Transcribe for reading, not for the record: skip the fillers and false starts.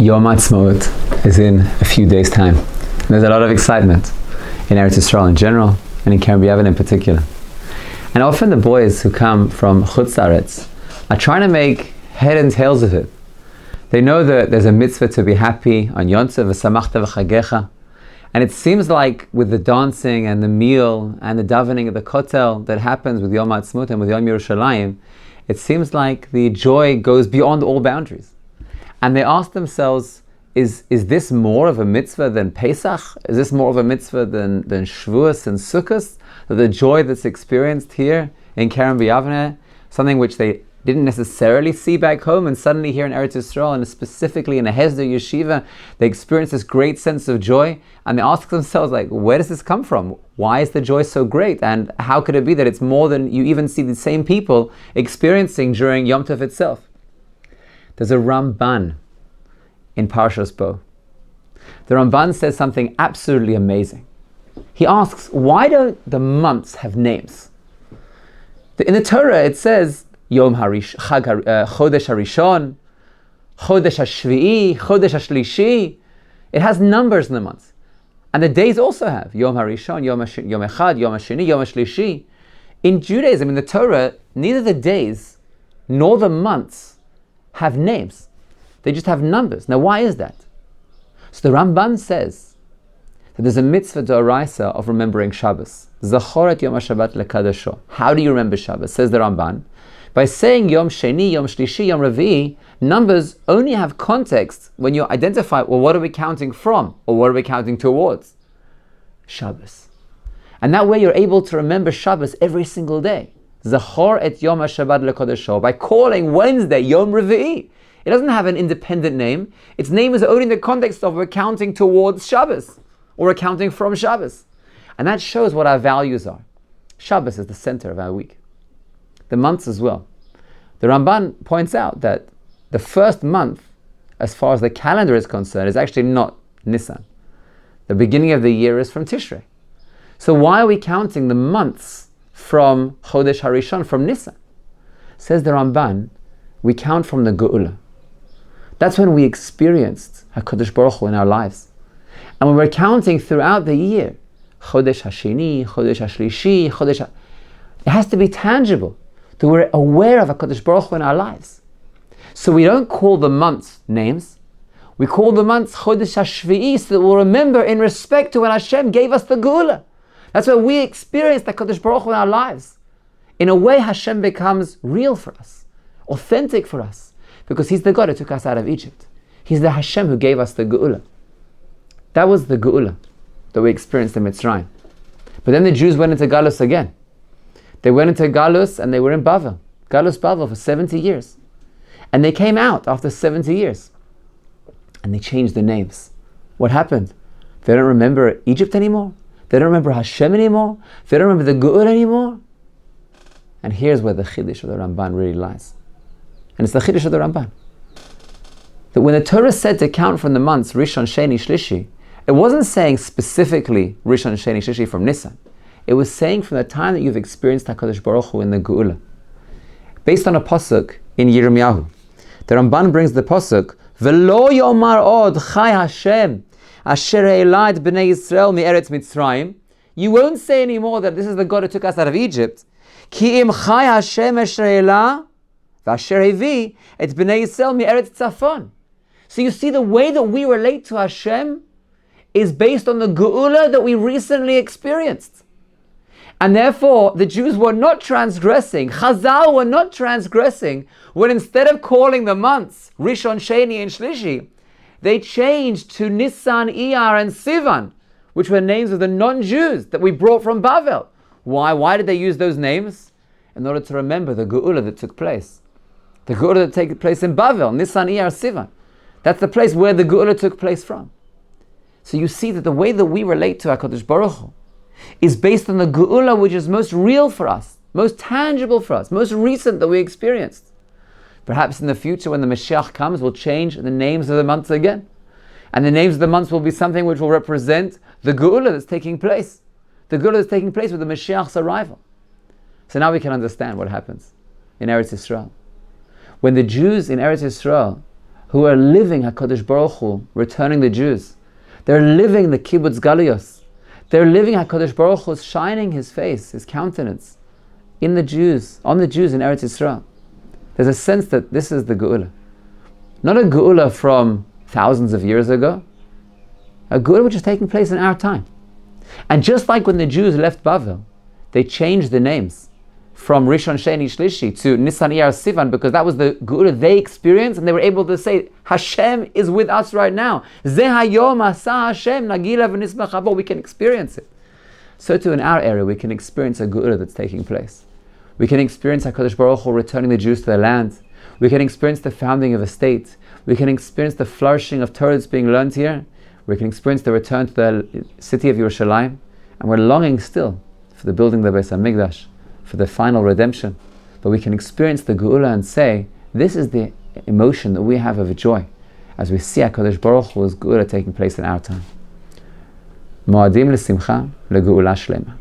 Yom Haatsmaut is in a few days' time. There's a lot of excitement in Eretz Yisrael in general, and in Kerem B'Yavin in particular. And often the boys who come from Chutz La'aretz are trying to make head and tails of it. They know that there's a mitzvah to be happy on Yontzev, v'samachta v'chagecha. And it seems like with the dancing and the meal and the davening of the kotel that happens with Yom Haatsmaut and with Yom Yerushalayim, it seems like the joy goes beyond all boundaries. And they ask themselves, is this more of a mitzvah than Pesach? Is this more of a mitzvah than Shavuos and Sukkot? That the joy that's experienced here in Kerem B'Yavin, something which they didn't necessarily see back home, and suddenly here in Eretz Yisrael, and specifically in a Hesder yeshiva, they experience this great sense of joy, and they ask themselves, like, where does this come from? Why is the joy so great? And how could it be that it's more than you even see the same people experiencing during Yom Tov itself? There's a Ramban in Parshas Bo. The Ramban says something absolutely amazing. He asks, why don't the months have names? In the Torah it says, Yom Chodesh Harishon, Chodesh Hashvi'i, Chodesh Hashlishi. It has numbers in the months. And the days also have Yom Harishon, Yom Echad, Yom Hashini, Yom Hashlishi. In Judaism, in the Torah, neither the days nor the months have names. They just have numbers. Now, why is that? So the Ramban says that there's a mitzvah d'oraisa of remembering Shabbos. Zachor et Yom HaShabbat lekadasho. How do you remember Shabbos? Says the Ramban. By saying Yom Sheni, Yom Shlishi, Yom Revi'i, numbers only have context when you identify, well, what are we counting from? Or what are we counting towards? Shabbos. And that way you're able to remember Shabbos every single day. Zachor et Yom HaShabbat lekadasho. By calling Wednesday Yom Revi'i. It doesn't have an independent name. Its name is only in the context of we're counting towards Shabbos, or we're counting from Shabbos. And that shows what our values are. Shabbos is the center of our week. The months as well. The Ramban points out that the first month, as far as the calendar is concerned, is actually not Nisan. The beginning of the year is from Tishrei. So why are we counting the months from Chodesh Harishon, from Nisan? Says the Ramban, we count from the Geula. That's when we experienced HaKadosh Baruch Hu in our lives. And when we're counting throughout the year, Chodesh Hashini, Chodesh Hashlishi, it has to be tangible, that we're aware of HaKadosh Baruch Hu in our lives. So we don't call the months names. We call the months Chodesh Hashvi'i, so that we'll remember in respect to when Hashem gave us the Geula. That's when we experienced HaKadosh Baruch Hu in our lives. In a way, Hashem becomes real for us, authentic for us. Because He's the God who took us out of Egypt. He's the Hashem who gave us the Geula. That was the Geula that we experienced in Mitzrayim. But then the Jews went into Galus again. They went into Galus and they were in Bavel. Galus Bavel for 70 years. And they came out after 70 years. And they changed the names. What happened? They don't remember Egypt anymore. They don't remember Hashem anymore. They don't remember the Geula anymore. And here's where the Chiddush of the Ramban really lies. And it's the Chiddush of the Ramban. That when the Torah said to count from the months Rishon, Sheni, Shlishi, it wasn't saying specifically Rishon, Sheni, Shlishi from Nisan. It was saying from the time that you've experienced HaKadosh Baruch Hu in the Geula. Based on a pasuk in Yirmiyahu. The Ramban brings the pasuk, V'lo yomar od chai Hashem asher ha'ela et b'nei Yisrael mi'eretz Mitzrayim. You won't say anymore that this is the God who took us out of Egypt. Ki im chai Hashem asher ha'ela Vasher hevi et b'nei Yisrael mi'eretz tzafon. So you see, the way that we relate to Hashem is based on the Geula that we recently experienced. And therefore, the Jews were not transgressing, Chazal were not transgressing, when instead of calling the months Rishon, Sheni, and Shlishi, they changed to Nisan, Iyar, and Sivan, which were names of the non-Jews that we brought from Bavel. Why? Why did they use those names? In order to remember the Geula that took place. The Geula that took place in Bavel, Nisan, Iyar, Sivan. That's the place where the Geula took place from. So you see that the way that we relate to HaKadosh Baruch Hu is based on the Geula which is most real for us, most tangible for us, most recent that we experienced. Perhaps in the future when the Mashiach comes, we'll change the names of the months again. And the names of the months will be something which will represent the Geula that's taking place. The Geula that's taking place with the Mashiach's arrival. So now we can understand what happens in Eretz Yisrael. When the Jews in Eretz Yisrael, who are living HaKadosh Baruch Hu, returning the Jews. They're living the Kibbutz Galuyos. They're living HaKadosh Baruch Hu, shining His face, His countenance, in the Jews, on the Jews in Eretz Yisrael. There's a sense that this is the Geula. Not a Geula from thousands of years ago, a Geula which is taking place in our time. And just like when the Jews left Bavel, they changed the names from Rishon, Sheni, Shlishi to Nisan, Iyar, Sivan, because that was the Geula they experienced, and they were able to say, Hashem is with us right now. Zeh hayom asa Hashem, nagila v'nismach habo. We can experience it. So too in our area, we can experience a Geula that's taking place. We can experience HaKadosh Baruch Hu returning the Jews to their land. We can experience the founding of a state. We can experience the flourishing of Torah that's being learned here. We can experience the return to the city of Yerushalayim. And we're longing still for the building of the Beis HaMikdash, for the final redemption. But we can experience the Geula and say, this is the emotion that we have of joy as we see HaKadosh Baruch Hu's Geula taking place in our time. Moadim l'simcha, legeula shlema.